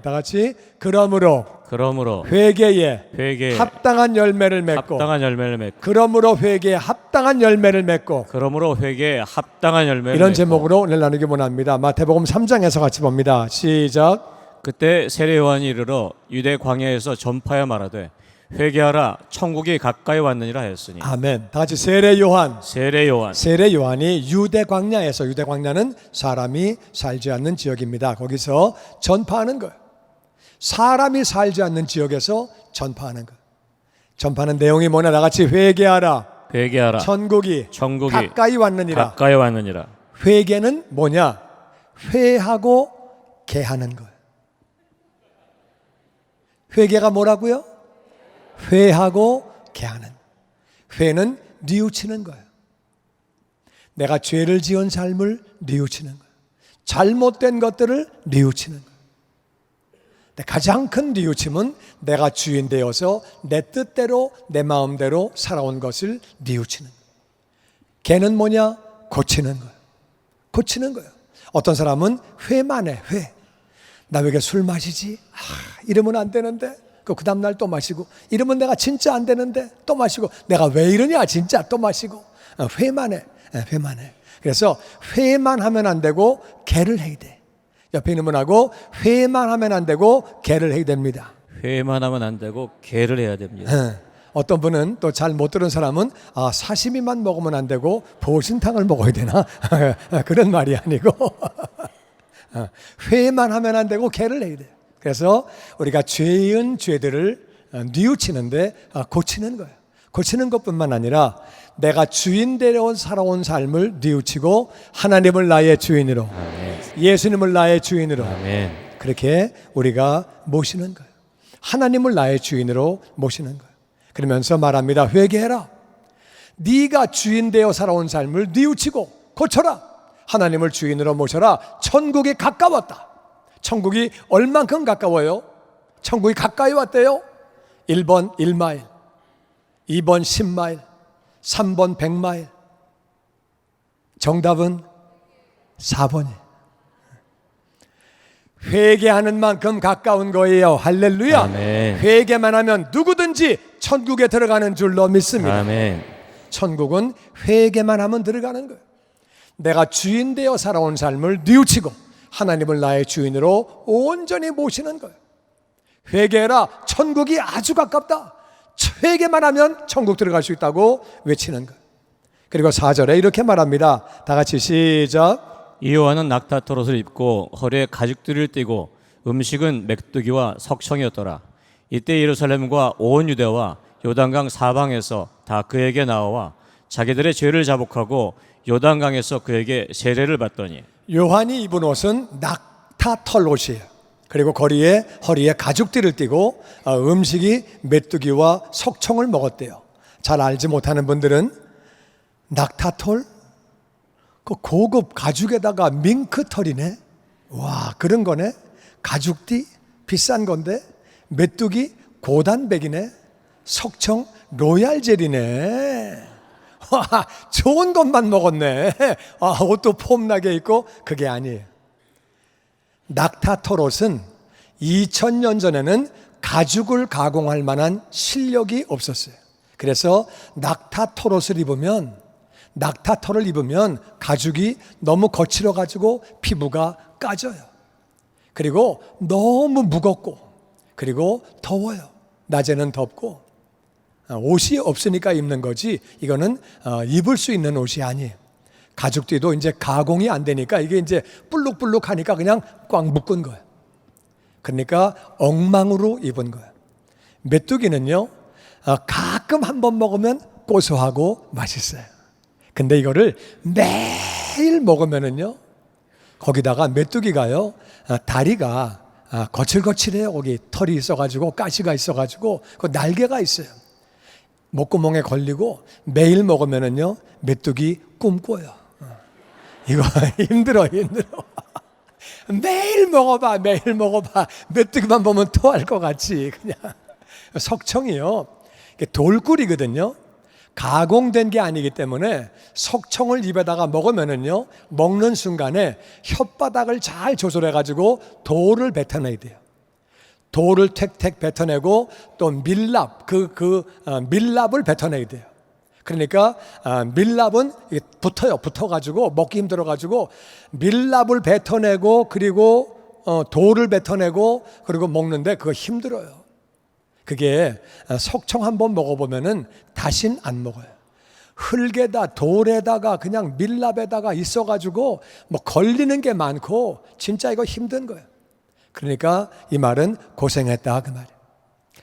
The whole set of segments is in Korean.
다 같이 그러므로 회개에 합당한 열매를 맺고 그러므로 회개에 합당한 열매를 맺고 이런 제목으로 오늘 나누기 원합니다. 마태복음 3장에서 같이 봅니다. 시작. 그때 세례 요한이 이르러 유대 광야에서 전파하여 말하되 회개하라 천국이 가까이 왔느니라 하였으니. 아멘. 다 같이 세례 요한. 세례 요한이 유대 광야에서, 유대 광야는 사람이 살지 않는 지역입니다. 거기서 전파하는 거예요. 사람이 살지 않는 지역에서 전파하는 거예요. 전파하는 내용이 뭐냐? 다 같이 회개하라. 천국이 가까이 왔느니라. 회개는 뭐냐? 회하고 개하는 거예요. 회개가 뭐라고요? 회하고 개하는. 회는 뉘우치는 거예요. 내가 죄를 지은 삶을 뉘우치는 거예요. 잘못된 것들을 뉘우치는 거예요. 가장 큰 뉘우침은 내가 주인 되어서 내 뜻대로 내 마음대로 살아온 것을 뉘우치는 거예요. 개는 뭐냐? 고치는 거예요. 고치는 거예요. 어떤 사람은 회만 해. 회. 나 왜 이렇게 술 마시지? 이러면 안 되는데. 그 다음날 또 마시고. 이러면 내가 진짜 안 되는데 또 마시고. 내가 왜 이러냐 진짜 또 마시고. 회만 해. 회만 해. 그래서 회만 하면 안 되고 개를 해야 돼. 옆에 있는 분하고 회만 하면 안 되고 개를 해야 됩니다. 회만 하면 안 되고 개를 해야 됩니다. 어떤 분은 또 잘 못 들은 사람은 사시미만 먹으면 안 되고 보신탕을 먹어야 되나? 그런 말이 아니고 회만 하면 안 되고 개를 해야 돼요. 그래서 우리가 죄인 죄들을 뉘우치는데 고치는 거예요. 고치는 것뿐만 아니라 내가 주인되어 살아온 삶을 뉘우치고 하나님을 나의 주인으로, 예수님을 나의 주인으로, 그렇게 우리가 모시는 거예요. 하나님을 나의 주인으로 모시는 거예요. 그러면서 말합니다. 회개해라. 네가 주인되어 살아온 삶을 뉘우치고 고쳐라. 하나님을 주인으로 모셔라. 천국이 가까웠다. 천국이 얼만큼 가까워요? 천국이 가까이 왔대요. 1번 1마일, 2번 10마일, 3번 100마일. 정답은 4번이에요. 회개하는 만큼 가까운 거예요. 할렐루야. 아멘. 회개만 하면 누구든지 천국에 들어가는 줄로 믿습니다. 아멘. 천국은 회개만 하면 들어가는 거예요. 내가 주인 되어 살아온 삶을 뉘우치고 하나님을 나의 주인으로 온전히 모시는 거예요. 회개해라. 천국이 아주 가깝다. 회개만 하면 천국 들어갈 수 있다고 외치는 거예요. 그리고 4절에 이렇게 말합니다. 다 같이 시작. 이 요한은 낙타토롯을 입고 허리에 가죽들을 띠고 음식은 메뚜기와 석청이었더라. 이때 예루살렘과 온 유대와 요단강 사방에서 다 그에게 나와 자기들의 죄를 자복하고 요단강에서 그에게 세례를 받더니. 요한이 입은 옷은 낙타털 옷이에요. 그리고 허리에 가죽띠를 띠고 음식이 메뚜기와 석청을 먹었대요. 잘 알지 못하는 분들은 낙타털? 그 고급 가죽에다가 밍크털이네. 와, 그런 거네. 가죽띠 비싼 건데 메뚜기 고단백이네. 석청 로얄젤이네. 와, 좋은 것만 먹었네. 옷도 폼나게 입고. 그게 아니에요. 낙타털 옷은 2000년 전에는 가죽을 가공할 만한 실력이 없었어요. 그래서 낙타털 옷을 입으면, 낙타털을 입으면 가죽이 너무 거칠어가지고 피부가 까져요. 그리고 너무 무겁고, 그리고 더워요. 낮에는 덥고. 옷이 없으니까 입는 거지 이거는 입을 수 있는 옷이 아니에요. 가죽띠도 이제 가공이 안 되니까 이게 이제 불룩불룩 하니까 그냥 꽉 묶은 거예요. 그러니까 엉망으로 입은 거예요. 메뚜기는요, 가끔 한번 먹으면 고소하고 맛있어요. 근데 이거를 매일 먹으면은요, 거기다가 메뚜기가요, 다리가 거칠거칠해요. 거기 털이 있어가지고 가시가 있어가지고 그 날개가 있어요. 목구멍에 걸리고 매일 먹으면은요, 메뚜기 꿈꿔요. 이거 힘들어. 매일 먹어봐. 메뚜기만 보면 토할 것 같지. 그냥 석청이요, 돌꿀이거든요. 가공된 게 아니기 때문에 석청을 입에다가 먹으면은요, 먹는 순간에 혓바닥을 잘 조절해 가지고 돌을 뱉어내야 돼요. 돌을 택택 뱉어내고 또 밀랍, 밀랍을 뱉어내야 돼요. 그러니까 밀랍은 붙어가지고 먹기 힘들어가지고 밀랍을 뱉어내고 그리고 돌을 뱉어내고 그리고 먹는데 그거 힘들어요. 그게 석청 한번 먹어보면은 다신 안 먹어요. 흙에다 돌에다가 그냥 밀랍에다가 있어가지고 뭐 걸리는 게 많고 진짜 이거 힘든 거예요. 그러니까 이 말은 고생했다 그 말이에요.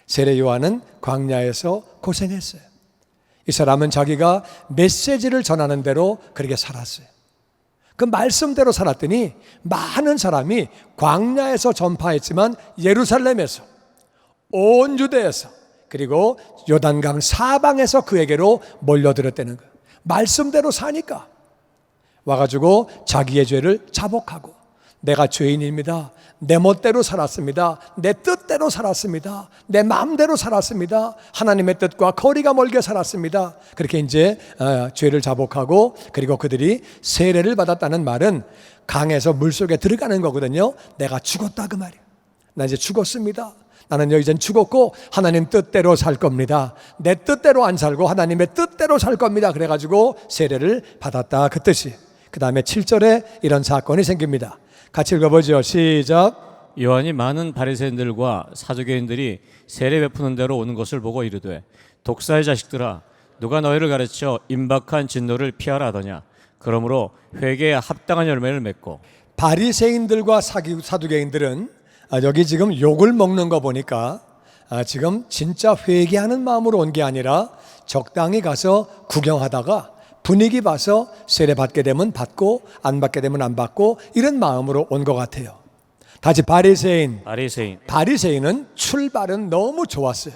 세례 요한은 광야에서 고생했어요. 이 사람은 자기가 메시지를 전하는 대로 그렇게 살았어요. 그 말씀대로 살았더니 많은 사람이 광야에서 전파했지만 예루살렘에서 온 유대에서 그리고 요단강 사방에서 그에게로 몰려들었다는 거예요. 말씀대로 사니까 와가지고 자기의 죄를 자복하고 내가 죄인입니다. 내 멋대로 살았습니다. 내 뜻대로 살았습니다. 내 마음대로 살았습니다. 하나님의 뜻과 거리가 멀게 살았습니다. 그렇게 이제 죄를 자복하고 그리고 그들이 세례를 받았다는 말은 강에서 물속에 들어가는 거거든요. 내가 죽었다 그 말이에요. 나 이제 죽었습니다. 나는 이젠 죽었고 하나님 뜻대로 살 겁니다. 내 뜻대로 안 살고 하나님의 뜻대로 살 겁니다. 그래가지고 세례를 받았다 그 뜻이에요. 그 다음에 7절에 이런 사건이 생깁니다. 같이 읽어보죠. 시작. 요한이 많은 바리새인들과 사두개인들이 세례 베푸는 대로 오는 것을 보고 이르되 독사의 자식들아 누가 너희를 가르쳐 임박한 진노를 피하라 하더냐. 그러므로 회개에 합당한 열매를 맺고. 바리새인들과 사두개인들은 여기 지금 욕을 먹는 거 보니까 지금 진짜 회개하는 마음으로 온 게 아니라 적당히 가서 구경하다가 분위기 봐서 세례 받게 되면 받고 안 받게 되면 안 받고 이런 마음으로 온 것 같아요. 다시 바리새인은 출발은 너무 좋았어요.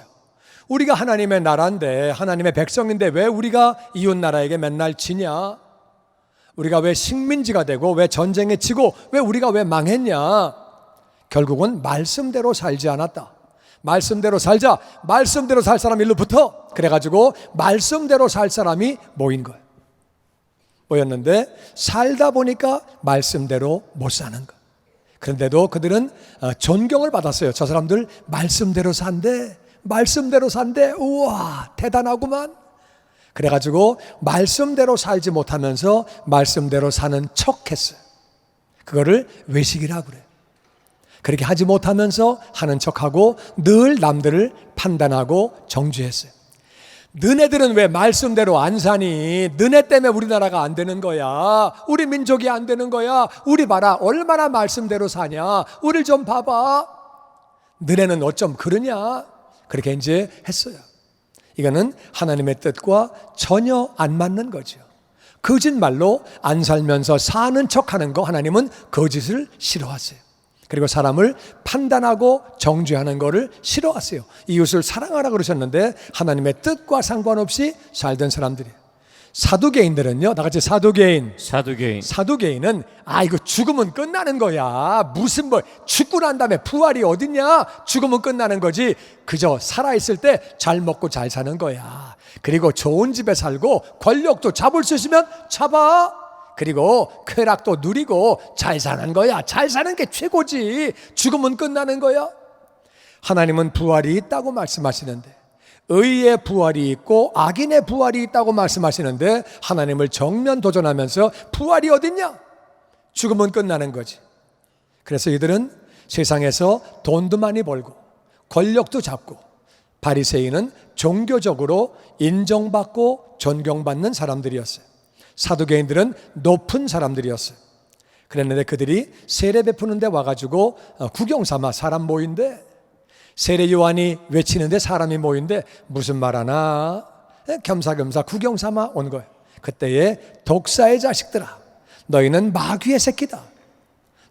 우리가 하나님의 나라인데 하나님의 백성인데 왜 우리가 이웃 나라에게 맨날 지냐? 우리가 왜 식민지가 되고 왜 전쟁에 지고 왜 우리가 왜 망했냐? 결국은 말씀대로 살지 않았다. 말씀대로 살자. 말씀대로 살 사람 일로 붙어. 그래가지고 말씀대로 살 사람이 모인 거예요. 모였는데 살다 보니까 말씀대로 못 사는 거예요. 그런데도 그들은 존경을 받았어요. 저 사람들 말씀대로 산대. 말씀대로 산대. 우와 대단하구만. 그래가지고 말씀대로 살지 못하면서 말씀대로 사는 척 했어요. 그거를 외식이라고 그래요. 그렇게 하지 못하면서 하는 척하고 늘 남들을 판단하고 정죄했어요. 너네들은 왜 말씀대로 안 사니? 너네 때문에 우리나라가 안 되는 거야. 우리 민족이 안 되는 거야. 우리 봐라 얼마나 말씀대로 사냐. 우리를 좀 봐봐. 너네는 어쩜 그러냐. 그렇게 이제 했어요. 이거는 하나님의 뜻과 전혀 안 맞는 거죠. 거짓말로 안 살면서 사는 척하는 거 하나님은 거짓을 싫어하세요. 그리고 사람을 판단하고 정죄하는 것을 싫어하세요. 이웃을 사랑하라 그러셨는데 하나님의 뜻과 상관없이 살던 사람들이에요. 사두개인들은요, 나같이 사두개인은 이거 죽으면 끝나는 거야. 무슨 죽고 난 다음에 부활이 어딨냐? 죽으면 끝나는 거지. 그저 살아있을 때 잘 먹고 잘 사는 거야. 그리고 좋은 집에 살고 권력도 잡을 수 있으면 잡아. 그리고 쾌락도 누리고 잘 사는 거야. 잘 사는 게 최고지. 죽으면 끝나는 거야. 하나님은 부활이 있다고 말씀하시는데, 의의 부활이 있고 악인의 부활이 있다고 말씀하시는데 하나님을 정면 도전하면서 부활이 어딨냐? 죽으면 끝나는 거지. 그래서 이들은 세상에서 돈도 많이 벌고 권력도 잡고, 바리새인은 종교적으로 인정받고 존경받는 사람들이었어요. 사두개인들은 높은 사람들이었어요. 그랬는데 그들이 세례 베푸는데 와가지고 구경삼아 사람 모인데, 세례 요한이 외치는데 사람이 모인데 무슨 말하나 겸사겸사 구경삼아 온 거예요. 그때에 독사의 자식들아, 너희는 마귀의 새끼다.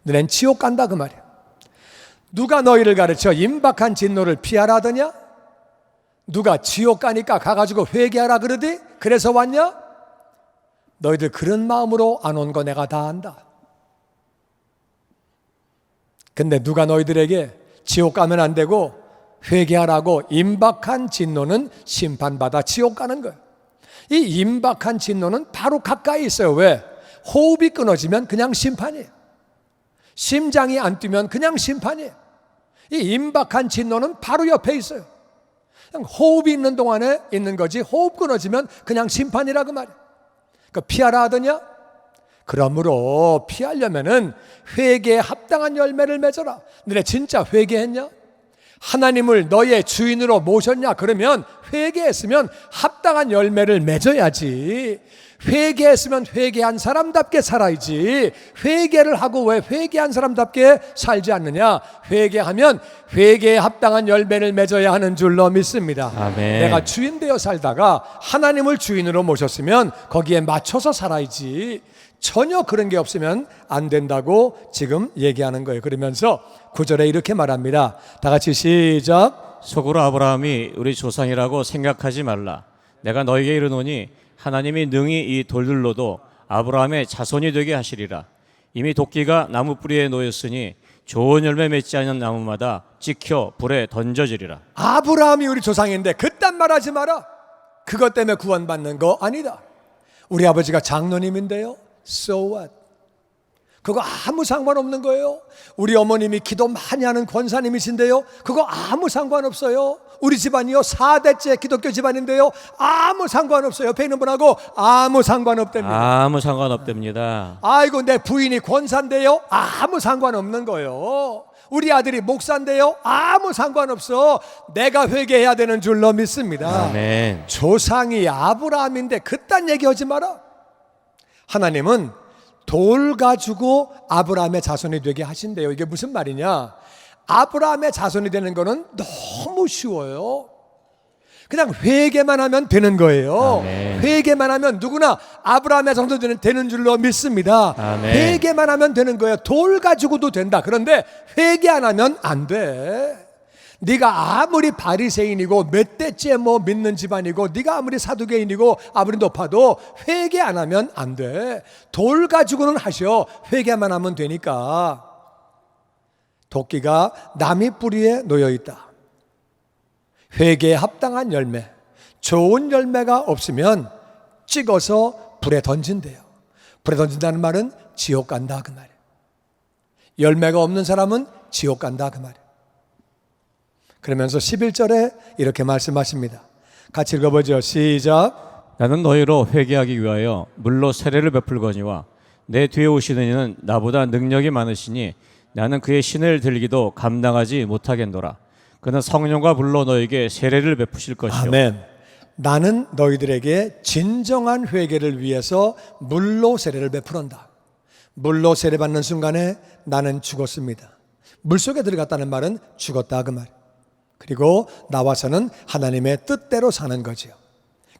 너넨 지옥 간다 그 말이야. 누가 너희를 가르쳐 임박한 진노를 피하라 하더냐? 누가 지옥 가니까 가가지고 회개하라 그러디? 그래서 왔냐? 너희들 그런 마음으로 안 온 거 내가 다 안다. 근데 누가 너희들에게 지옥 가면 안 되고 회개하라고 임박한 진노는 심판받아 지옥 가는 거예요. 이 임박한 진노는 바로 가까이 있어요. 왜? 호흡이 끊어지면 그냥 심판이에요. 심장이 안 뛰면 그냥 심판이에요. 이 임박한 진노는 바로 옆에 있어요. 그냥 호흡이 있는 동안에 있는 거지, 호흡 끊어지면 그냥 심판이라 그 말이에요. 그 피하라 하더냐? 그러므로 피하려면은 회개에 합당한 열매를 맺어라. 너네 진짜 회개했냐? 하나님을 너의 주인으로 모셨냐? 그러면 회개했으면 합당한 열매를 맺어야지. 회개했으면 회개한 사람답게 살아야지. 회개를 하고 왜 회개한 사람답게 살지 않느냐? 회개하면 회개에 합당한 열매를 맺어야 하는 줄로 믿습니다. 아멘. 내가 주인 되어 살다가 하나님을 주인으로 모셨으면 거기에 맞춰서 살아야지. 전혀 그런 게 없으면 안 된다고 지금 얘기하는 거예요. 그러면서 9절에 이렇게 말합니다. 다 같이 시작. 속으로 아브라함이 우리 조상이라고 생각하지 말라. 내가 너에게 이르노니 하나님이 능히 이 돌들로도 아브라함의 자손이 되게 하시리라. 이미 도끼가 나무 뿌리에 놓였으니 좋은 열매 맺지 않는 나무마다 찍혀 불에 던져지리라. 아브라함이 우리 조상인데 그딴 말 하지 마라. 그것 때문에 구원받는 거 아니다. 우리 아버지가 장로님인데요. So what? 그거 아무 상관없는 거예요. 우리 어머님이 기도 많이 하는 권사님이신데요. 그거 아무 상관없어요. 우리 집안이요 4대째 기독교 집안인데요. 아무 상관없어요. 옆에 있는 분하고 아무 상관없답니다. 아무 상관없답니다. 아이고 내 부인이 권사인데요. 아무 상관없는 거예요. 우리 아들이 목사인데요. 아무 상관없어. 내가 회개해야 되는 줄로 믿습니다. 아멘. 조상이 아브라함인데 그딴 얘기하지 마라. 하나님은 돌 가지고 아브라함의 자손이 되게 하신대요. 이게 무슨 말이냐? 아브라함의 자손이 되는 거는 너무 쉬워요. 그냥 회개만 하면 되는 거예요. 아멘. 회개만 하면 누구나 아브라함의 자손이 되는 줄로 믿습니다. 아멘. 회개만 하면 되는 거예요. 돌 가지고도 된다. 그런데 회개 안 하면 안 돼. 네가 아무리 바리새인이고 몇 대째 뭐 믿는 집안이고 네가 아무리 사두개인이고 아무리 높아도 회개 안 하면 안 돼. 돌 가지고는 하셔. 회개만 하면 되니까. 도끼가 나무 뿌리에 놓여 있다. 회개에 합당한 열매, 좋은 열매가 없으면 찍어서 불에 던진대요. 불에 던진다는 말은 지옥 간다 그 말이에요. 열매가 없는 사람은 지옥 간다 그 말이에요. 그러면서 11절에 이렇게 말씀하십니다. 같이 읽어보죠. 시작. 나는 너희로 회개하기 위하여 물로 세례를 베풀거니와 내 뒤에 오시는 이는 나보다 능력이 많으시니 나는 그의 신을 들기도 감당하지 못하겠노라. 그는 성령과 불로 너에게 세례를 베푸실 것이요. 아멘. 나는 너희들에게 진정한 회개를 위해서 물로 세례를 베풀었다. 물로 세례받는 순간에 나는 죽었습니다. 물속에 들어갔다는 말은 죽었다 그 말. 그리고 나와서는 하나님의 뜻대로 사는 거지요.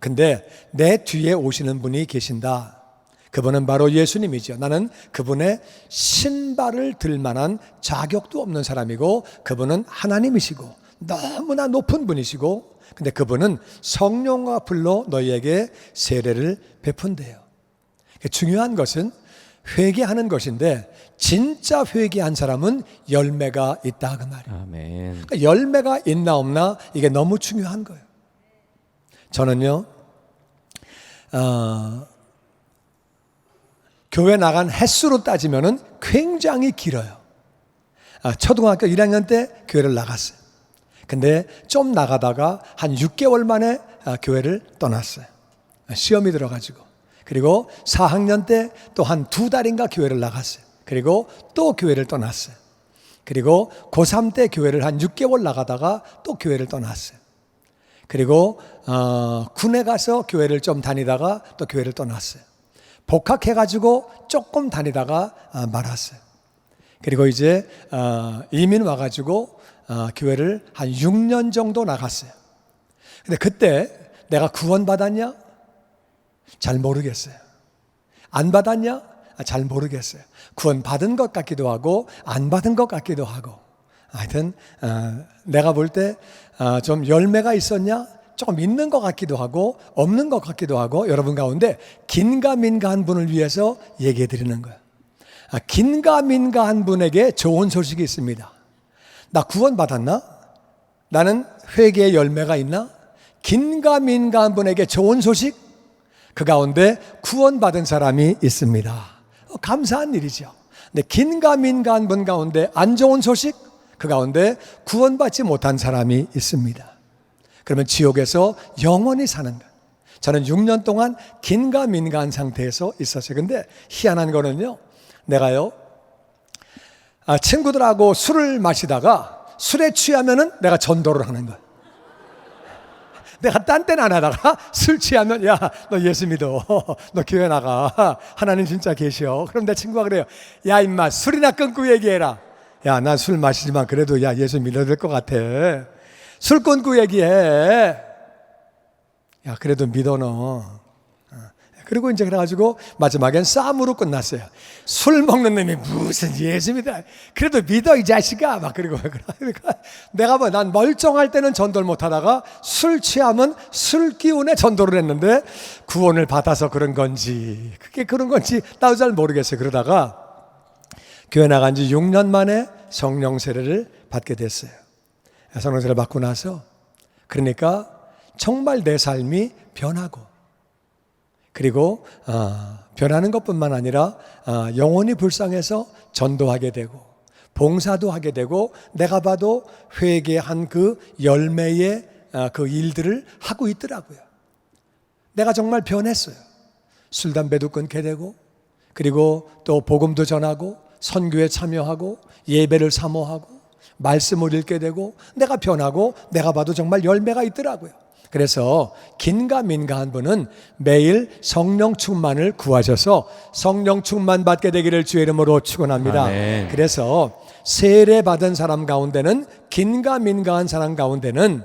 근데 내 뒤에 오시는 분이 계신다. 그분은 바로 예수님이죠. 나는 그분의 신발을 들 만한 자격도 없는 사람이고 그분은 하나님이시고 너무나 높은 분이시고 근데 그분은 성령과 불로 너희에게 세례를 베푼대요. 중요한 것은 회개하는 것인데 진짜 회개한 사람은 열매가 있다 그 말이에요. 아멘. 그러니까 열매가 있나 없나 이게 너무 중요한 거예요. 저는요 교회 나간 횟수로 따지면은 굉장히 길어요. 초등학교 1학년 때 교회를 나갔어요. 근데 좀 나가다가 한 6개월 만에 교회를 떠났어요. 시험이 들어가지고. 그리고 4학년 때 또 한 2달인가 교회를 나갔어요. 그리고 또 교회를 떠났어요. 그리고 고3 때 교회를 한 6개월 나가다가 또 교회를 떠났어요. 그리고 군에 가서 교회를 좀 다니다가 또 교회를 떠났어요. 복학해가지고 조금 다니다가 말았어요. 그리고 이제 이민 와가지고 교회를 한 6년 정도 나갔어요. 근데 그때 내가 구원받았냐? 잘 모르겠어요. 안 받았냐? 잘 모르겠어요. 구원 받은 것 같기도 하고 안 받은 것 같기도 하고 하여튼 내가 볼 때 좀 열매가 있었냐? 조금 있는 것 같기도 하고 없는 것 같기도 하고 여러분 가운데 긴가민가한 분을 위해서 얘기해 드리는 거예요. 긴가민가한 분에게 좋은 소식이 있습니다. 나 구원 받았나? 나는 회개의 열매가 있나? 긴가민가한 분에게 좋은 소식? 그 가운데 구원받은 사람이 있습니다. 감사한 일이죠. 근데 긴가민가한 분 가운데 안 좋은 소식? 그 가운데 구원받지 못한 사람이 있습니다. 그러면 지옥에서 영원히 사는 것. 저는 6년 동안 긴가민가한 상태에서 있었어요. 근데 희한한 거는요, 내가요, 친구들하고 술을 마시다가 술에 취하면은 내가 전도를 하는 거예요. 내가 딴 때는 안 하다가 술 취하면, 야, 너 예수 믿어. 너 교회 나가. 하나님 진짜 계셔. 그럼 내 친구가 그래요. 야, 임마, 술이나 끊고 얘기해라. 야, 난 술 마시지만 그래도 야, 예수 믿어야 될 것 같아. 술 끊고 얘기해. 야, 그래도 믿어 너. 그리고 이제 그래가지고 마지막엔 싸움으로 끝났어요. 술 먹는 놈이 무슨 예수 믿어. 그래도 믿어 이 자식아. 막 그러고 그러니까 내가 뭐 난 멀쩡할 때는 전도를 못하다가 술 취하면 술 기운에 전도를 했는데 구원을 받아서 그런 건지 그게 그런 건지 나도 잘 모르겠어요. 그러다가 교회 나간 지 6년 만에 성령 세례를 받게 됐어요. 성령 세례를 받고 나서 그러니까 정말 내 삶이 변하고 그리고 변하는 것뿐만 아니라 영혼이 불쌍해서 전도하게 되고 봉사도 하게 되고 내가 봐도 회개한 그 열매의 그 일들을 하고 있더라고요. 내가 정말 변했어요. 술, 담배도 끊게 되고 그리고 또 복음도 전하고 선교에 참여하고 예배를 사모하고 말씀을 읽게 되고 내가 변하고 내가 봐도 정말 열매가 있더라고요. 그래서 긴가민가한 분은 매일 성령 충만을 구하셔서 성령 충만 받게 되기를 주의 이름으로 축원합니다. 아멘. 그래서 세례 받은 사람 가운데는 긴가민가한 사람 가운데는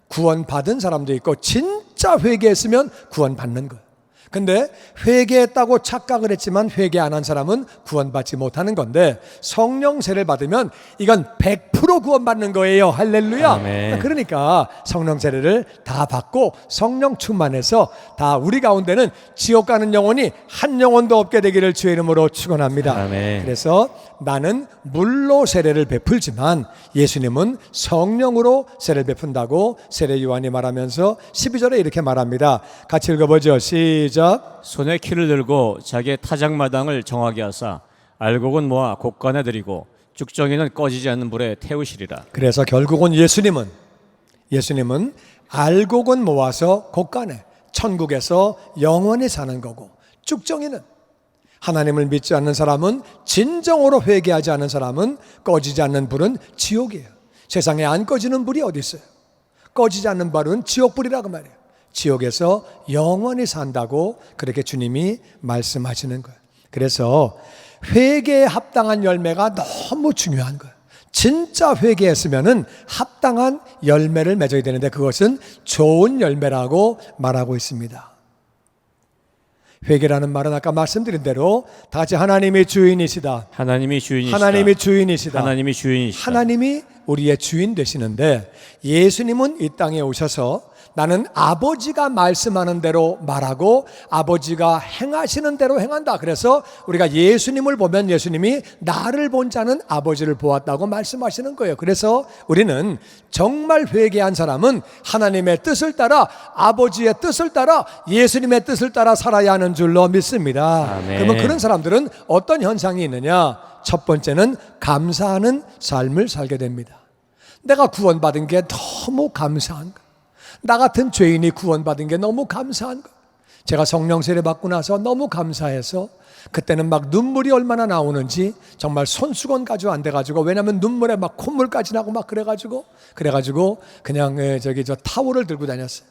구원 받은 사람도 있고 진짜 회개했으면 구원 받는 거예요. 근데 회개했다고 착각을 했지만 회개 안 한 사람은 구원받지 못하는 건데 성령 세례를 받으면 이건 100% 구원받는 거예요. 할렐루야. 아멘. 그러니까 성령 세례를 다 받고 성령 충만해서 다 우리 가운데는 지옥 가는 영혼이 한 영혼도 없게 되기를 주의 이름으로 축원합니다. 아멘. 그래서 나는 물로 세례를 베풀지만 예수님은 성령으로 세례를 베푼다고 세례 요한이 말하면서 12절에 이렇게 말합니다. 같이 읽어보죠. 시작. 손에 키를 들고 자기의 타작마당을 정하게 하사 알곡은 모아 곳간에 들이고 쭉정이는 꺼지지 않는 불에 태우시리라. 그래서 결국은 예수님은 알곡은 모아서 곳간에 천국에서 영원히 사는 거고 쭉정이는 하나님을 믿지 않는 사람은 진정으로 회개하지 않는 사람은 꺼지지 않는 불은 지옥이에요. 세상에 안 꺼지는 불이 어디 있어요? 꺼지지 않는 불은 지옥불이라고 말해요. 지옥에서 영원히 산다고 그렇게 주님이 말씀하시는 거예요. 그래서 회개에 합당한 열매가 너무 중요한 거예요. 진짜 회개했으면은 합당한 열매를 맺어야 되는데 그것은 좋은 열매라고 말하고 있습니다. 회개라는 말은 아까 말씀드린 대로 다 같이 하나님이 주인이시다. 하나님이 주인이시다. 하나님이 주인이시다. 하나님이 주인이시다. 하나님이 우리의 주인 되시는데 예수님은 이 땅에 오셔서 나는 아버지가 말씀하는 대로 말하고 아버지가 행하시는 대로 행한다. 그래서 우리가 예수님을 보면 예수님이 나를 본 자는 아버지를 보았다고 말씀하시는 거예요. 그래서 우리는 정말 회개한 사람은 하나님의 뜻을 따라 아버지의 뜻을 따라 예수님의 뜻을 따라 살아야 하는 줄로 믿습니다. 아멘. 그러면 그런 사람들은 어떤 현상이 있느냐? 첫 번째는 감사하는 삶을 살게 됩니다. 내가 구원받은 게 너무 감사한 거. 나 같은 죄인이 구원받은 게 너무 감사한 거. 제가 성령 세례 받고 나서 너무 감사해서 그때는 막 눈물이 얼마나 나오는지 정말 손수건 가지고 안 돼가지고 왜냐면 눈물에 막 콧물까지 나고 막 그래가지고 그냥 저 타월을 들고 다녔어요.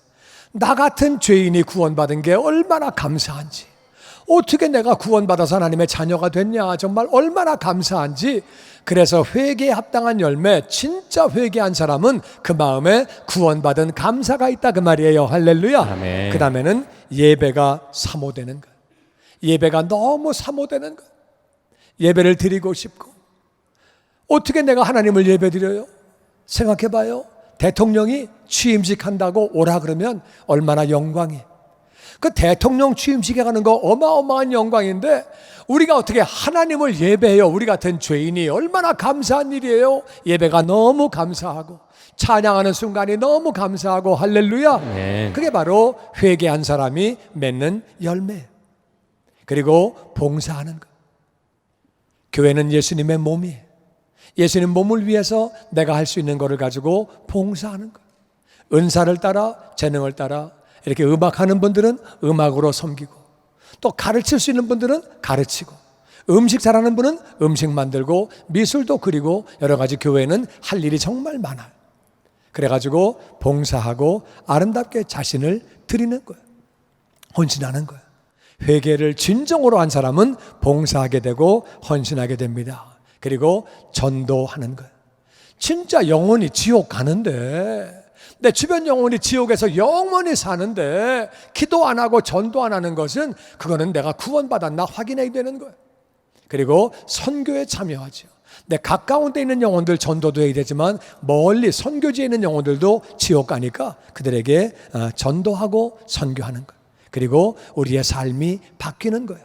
나 같은 죄인이 구원받은 게 얼마나 감사한지 어떻게 내가 구원받아서 하나님의 자녀가 됐냐 정말 얼마나 감사한지 그래서 회개에 합당한 열매 진짜 회개한 사람은 그 마음에 구원받은 감사가 있다 그 말이에요. 할렐루야. 아멘. 그 다음에는 예배가 사모되는 것. 예배가 너무 사모되는 것. 예배를 드리고 싶고 어떻게 내가 하나님을 예배 드려요? 생각해봐요. 대통령이 취임식 한다고 오라 그러면 얼마나 영광이. 그 대통령 취임식에 가는 거 어마어마한 영광인데 우리가 어떻게 하나님을 예배해요? 우리 같은 죄인이 얼마나 감사한 일이에요. 예배가 너무 감사하고 찬양하는 순간이 너무 감사하고 할렐루야. 네. 그게 바로 회개한 사람이 맺는 열매. 그리고 봉사하는 것. 교회는 예수님의 몸이에요. 예수님 몸을 위해서 내가 할 수 있는 것을 가지고 봉사하는 거예요. 은사를 따라, 재능을 따라 이렇게 음악하는 분들은 음악으로 섬기고, 또 가르칠 수 있는 분들은 가르치고, 음식 잘하는 분은 음식 만들고, 미술도 그리고, 여러 가지 교회는 할 일이 정말 많아요. 그래가지고 봉사하고 아름답게 자신을 드리는 거예요. 헌신하는 거예요. 회개를 진정으로 한 사람은 봉사하게 되고 헌신하게 됩니다. 그리고 전도하는 거예요. 진짜 영혼이 지옥 가는데, 내 주변 영혼이 지옥에서 영원히 사는데 기도 안 하고 전도 안 하는 것은, 그거는 내가 구원받았나 확인해야 되는 거예요. 그리고 선교에 참여하죠. 내 가까운 데 있는 영혼들 전도도 해야 되지만, 멀리 선교지에 있는 영혼들도 지옥 가니까 그들에게 전도하고 선교하는 거예요. 그리고 우리의 삶이 바뀌는 거예요.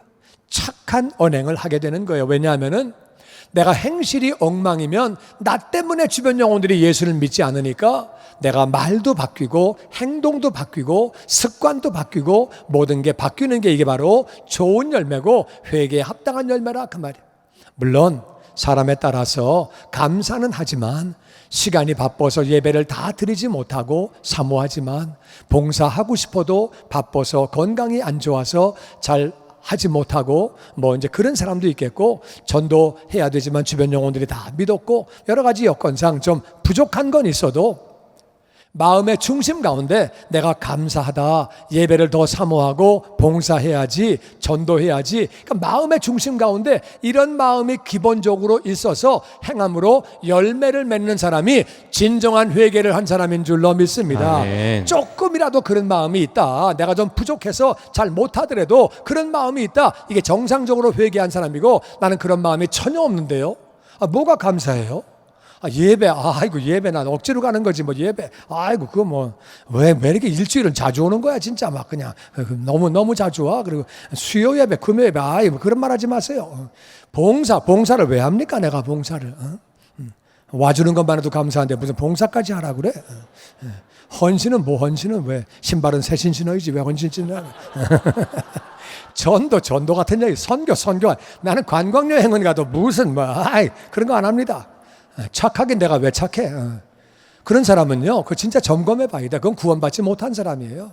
착한 언행을 하게 되는 거예요. 왜냐하면은 내가 행실이 엉망이면 나 때문에 주변 영혼들이 예수를 믿지 않으니까 내가 말도 바뀌고 행동도 바뀌고 습관도 바뀌고 모든 게 바뀌는 게, 이게 바로 좋은 열매고 회개에 합당한 열매라 그 말이에요. 물론 사람에 따라서 감사는 하지만, 시간이 바빠서 예배를 다 드리지 못하고 사모하지만, 봉사하고 싶어도 바빠서 건강이 안 좋아서 잘 하지 못하고 이제 그런 사람도 있겠고, 전도해야 되지만 주변 영혼들이 다 믿었고, 여러 가지 여건상 좀 부족한 건 있어도 마음의 중심 가운데 내가 감사하다, 예배를 더 사모하고 봉사해야지, 전도해야지, 그러니까 마음의 중심 가운데 이런 마음이 기본적으로 있어서 행함으로 열매를 맺는 사람이 진정한 회개를 한 사람인 줄로 믿습니다. 아멘. 조금이라도 그런 마음이 있다, 내가 좀 부족해서 잘 못하더라도 그런 마음이 있다, 이게 정상적으로 회개한 사람이고, 나는 그런 마음이 전혀 없는데요. 뭐가 감사해요? 예배, 아이고 예배 난 억지로 가는 거지 뭐 예배, 아이고 그거 왜 이렇게 일주일은 자주 오는 거야 진짜, 막 그냥 너무 자주 와. 그리고 수요 예배, 금요 예배, 아이고 그런 말 하지 마세요. 봉사를 왜 합니까? 내가 봉사를 와주는 것만 해도 감사한데 무슨 봉사까지 하라 그래? 헌신은 헌신은 왜 신발은 새 신어야지 왜 헌신 신어? 전도 같은 얘기, 선교. 나는 관광 여행은 가도 무슨 그런 거 안 합니다. 착하긴 내가 왜 착해? 그런 사람은요, 그 진짜 점검해 봐야 돼. 그건 구원받지 못한 사람이에요.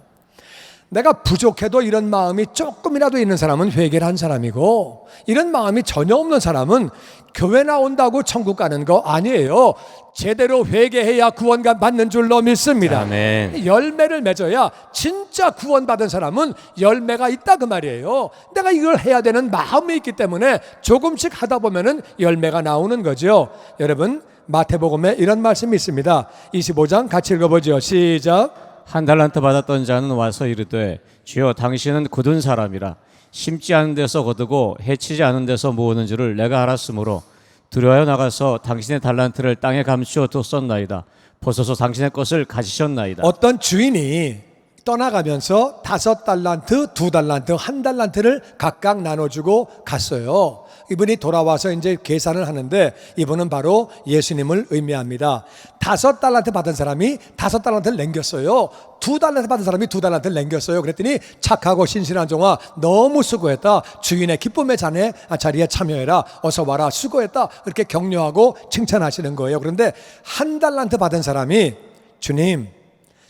내가 부족해도 이런 마음이 조금이라도 있는 사람은 회개를 한 사람이고, 이런 마음이 전혀 없는 사람은 교회 나온다고 천국 가는 거 아니에요. 제대로 회개해야 구원 받는 줄로 믿습니다. 아멘. 열매를 맺어야 진짜 구원받은 사람은 열매가 있다 그 말이에요. 내가 이걸 해야 되는 마음이 있기 때문에 조금씩 하다 보면은 열매가 나오는 거죠. 여러분, 마태복음에 이런 말씀이 있습니다. 25장 같이 읽어보죠. 시작. 한 달란트 받았던 자는 와서 이르되, 주여 당신은 굳은 사람이라 심지 않은 데서 거두고 해치지 않은 데서 모으는 줄을 내가 알았으므로 두려워 나가서 당신의 달란트를 땅에 감추어 뒀었나이다. 벗어서 당신의 것을 가지셨나이다. 어떤 주인이 떠나가면서 5달란트, 2달란트, 1달란트를 각각 나눠주고 갔어요. 이분이 돌아와서 이제 계산을 하는데, 이분은 바로 예수님을 의미합니다. 5달란트 받은 사람이 5달란트를 남겼어요. 2달란트 받은 사람이 2달란트를 남겼어요. 그랬더니 착하고 신실한 종아, 너무 수고했다. 주인의 기쁨의 자리에 참여해라. 어서 와라. 수고했다. 그렇게 격려하고 칭찬하시는 거예요. 그런데 1달란트 받은 사람이, 주님,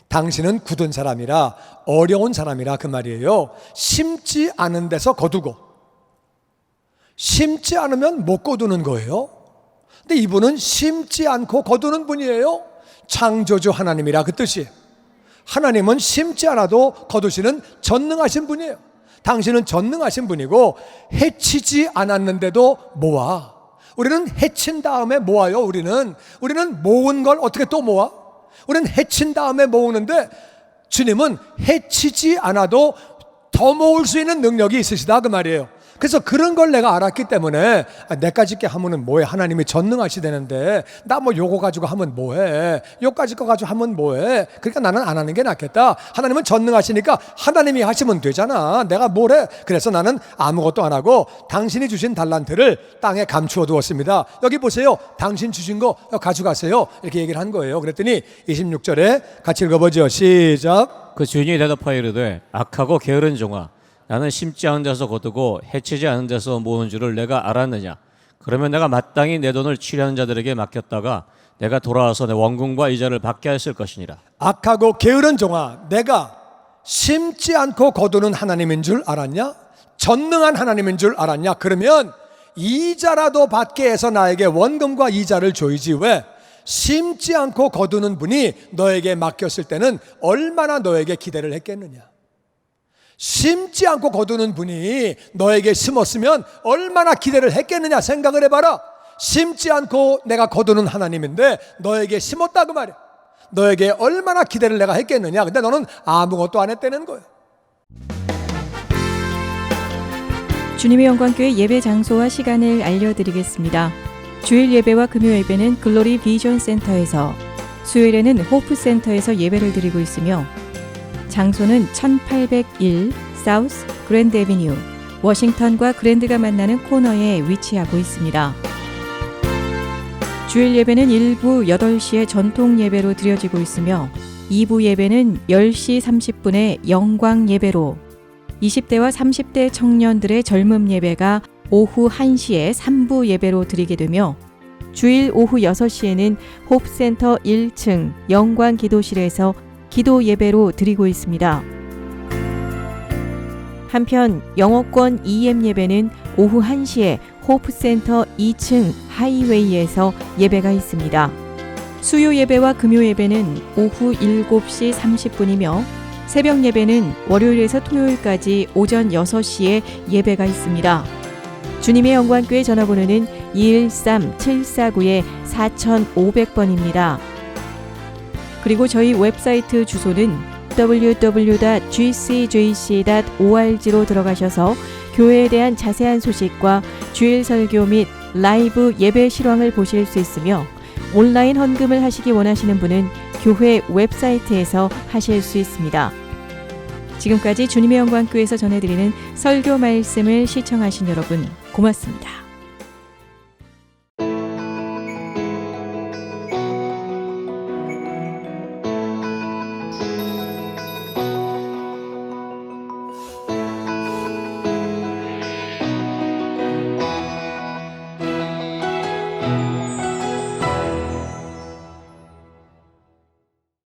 당신은 굳은 사람이라, 어려운 사람이라 그 말이에요. 심지 않은 데서 거두고, 심지 않으면 못 거두는 거예요. 근데 이분은 심지 않고 거두는 분이에요. 창조주 하나님이라 그 뜻이에요. 하나님은 심지 않아도 거두시는 전능하신 분이에요. 당신은 전능하신 분이고, 해치지 않았는데도 모아. 우리는 해친 다음에 모아요. 우리는 모은 걸 어떻게 또 모아? 우리는 해친 다음에 모으는데, 주님은 해치지 않아도 더 모을 수 있는 능력이 있으시다 그 말이에요. 그래서 그런 걸 내가 알았기 때문에, 내까지 게 하면은 뭐해? 하나님이 전능하시다는데 나 요거 가지고 하면 뭐해? 요까지 거 가지고 하면 뭐해? 그러니까 나는 안 하는 게 낫겠다. 하나님은 전능하시니까 하나님이 하시면 되잖아. 내가 뭘 해? 그래서 나는 아무것도 안 하고 당신이 주신 달란트를 땅에 감추어 두었습니다. 여기 보세요. 당신 주신 거 가져가세요. 이렇게 얘기를 한 거예요. 그랬더니 26절에 같이 읽어보죠. 시작. 그 주인이 대답하여 이르되, 악하고 게으른 종아, 나는 심지 않은 데서 거두고 해치지 않은 데서 모은 줄을 내가 알았느냐? 그러면 내가 마땅히 내 돈을 취하는 자들에게 맡겼다가 내가 돌아와서 내 원금과 이자를 받게 했을 것이니라. 악하고 게으른 종아, 내가 심지 않고 거두는 하나님인 줄 알았냐? 전능한 하나님인 줄 알았냐? 그러면 이자라도 받게 해서 나에게 원금과 이자를 줘야지, 왜? 심지 않고 거두는 분이 너에게 맡겼을 때는 얼마나 너에게 기대를 했겠느냐? 심지 않고 거두는 분이 너에게 심었으면 얼마나 기대를 했겠느냐 생각을 해봐라. 심지 않고 내가 거두는 하나님인데 너에게 심었다 그 말이야. 너에게 얼마나 기대를 내가 했겠느냐. 근데 너는 아무것도 안 했다는 거예요. 주님의 영광교회 예배 장소와 시간을 알려드리겠습니다. 주일 예배와 금요 예배는 글로리 비전 센터에서, 수요일에는 호프 센터에서 예배를 드리고 있으며, 장소는 1801 사우스 그랜드 애비뉴, 워싱턴과 그랜드가 만나는 코너에 위치하고 있습니다. 주일 예배는 1부 8시에 전통 예배로 드려지고 있으며 2부 예배는 10시 30분에 영광 예배로, 20대와 30대 청년들의 젊음 예배가 오후 1시에 3부 예배로 드리게 되며, 주일 오후 6시에는 홉센터 1층 영광 기도실에서 기도 예배로 드리고 있습니다. 한편 영어권 EM 예배는 오후 1시에 호프센터 2층 하이웨이에서 예배가 있습니다. 수요 예배와 금요 예배는 오후 7시 30분이며 새벽 예배는 월요일에서 토요일까지 오전 6시에 예배가 있습니다. 주님의 영광교회 전화번호는 213-749-4500번입니다. 그리고 저희 웹사이트 주소는 www.gcjc.org로 들어가셔서 교회에 대한 자세한 소식과 주일 설교 및 라이브 예배 실황을 보실 수 있으며, 온라인 헌금을 하시기 원하시는 분은 교회 웹사이트에서 하실 수 있습니다. 지금까지 주님의 영광교회에서 전해드리는 설교 말씀을 시청하신 여러분 고맙습니다.